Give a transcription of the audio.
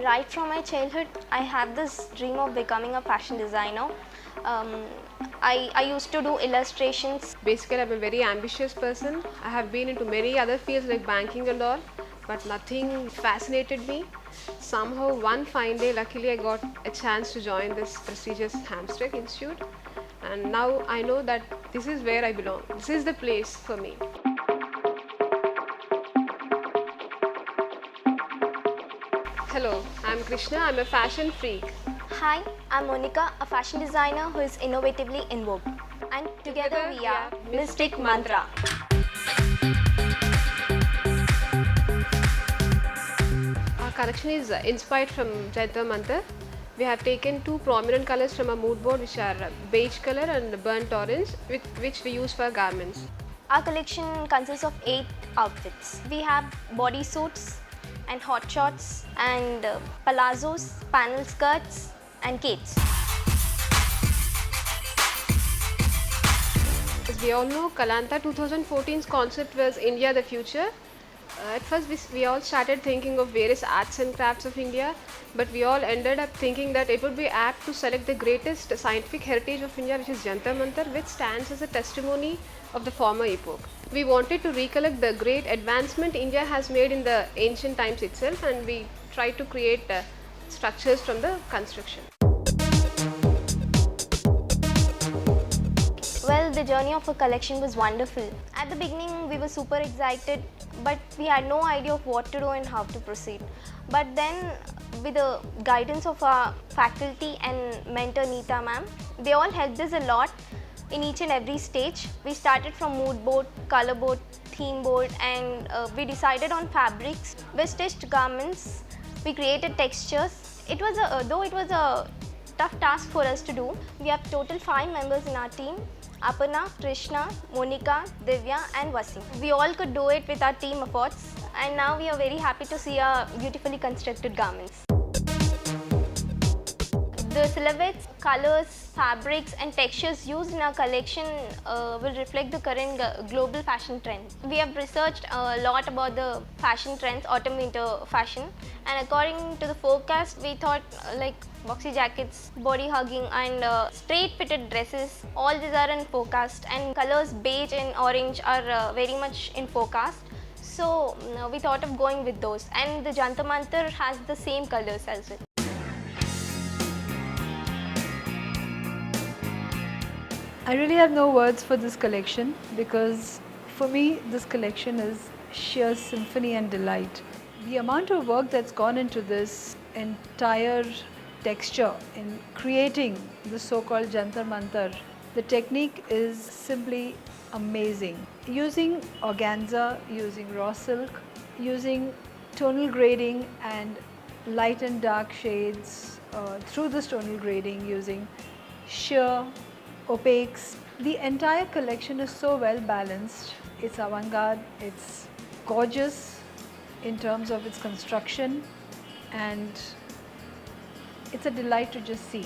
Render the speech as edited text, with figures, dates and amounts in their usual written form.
Right from my childhood, I have this dream of becoming a fashion designer. Um, I used to do illustrations. Basically, I'm a very ambitious person. I have been into many other fields like banking and all, but nothing fascinated me. Somehow, one fine day, luckily, I got a chance to join this prestigious Hamstreck Institute, and now I know that this is where I belong. This is the place for me. Hello, I'm Krishna. I'm a fashion freak. Hi, I'm Monica, a fashion designer who is innovatively in vogue. And together we are Mystic Mantra. Our collection is inspired from Jantar Mantar. We have taken two prominent colors from our mood board, which are beige color and burnt orange, which we use for garments. Our collection consists of 8 outfits. We have bodysuits and hot shorts and palazzos, panel skirts and capes. As we all know, Kalanta 2014's concept was India the future. At first, we all started thinking of various arts and crafts of India, but we all ended up thinking that it would be apt to select the greatest scientific heritage of India, which is Jantar Mantar, which stands as a testimony of the former epoch. We wanted to recollect the great advancement India has made in the ancient times itself, and we tried to create structures from the construction. Well, the journey of a collection was wonderful. At the beginning, we were super excited, but we had no idea of what to do and how to proceed. But then, with the guidance of our faculty and mentor Neeta ma'am, they all helped us a lot in each and every stage. We started from mood board, color board, theme board, and we decided on fabrics. We stitched garments, we created textures. Though it was a tough task for us to do. We have total 5 members in our team: Aparna, Krishna, Monica, Divya and Vasim. We all could do it with our team efforts, and now we are very happy to see our beautifully constructed garments. The silhouettes, colors, fabrics and textures used in our collection will reflect the current global fashion trend. We have researched a lot about the fashion trends, autumn-winter fashion, and according to the forecast, we thought like boxy jackets, body hugging and straight fitted dresses, all these are in forecast, and colors beige and orange are very much in forecast. So we thought of going with those, and the Jantar Mantar has the same colors as well. I really have no words for this collection because for me this collection is sheer symphony and delight. The amount of work that's gone into this entire texture in creating the so-called Jantar Mantar, the technique is simply amazing. Using organza, using raw silk, using tonal grading and light and dark shades through this tonal grading, using sheer opaques. The entire collection is so well balanced. It's avant-garde, it's gorgeous in terms of its construction, and it's a delight to just see.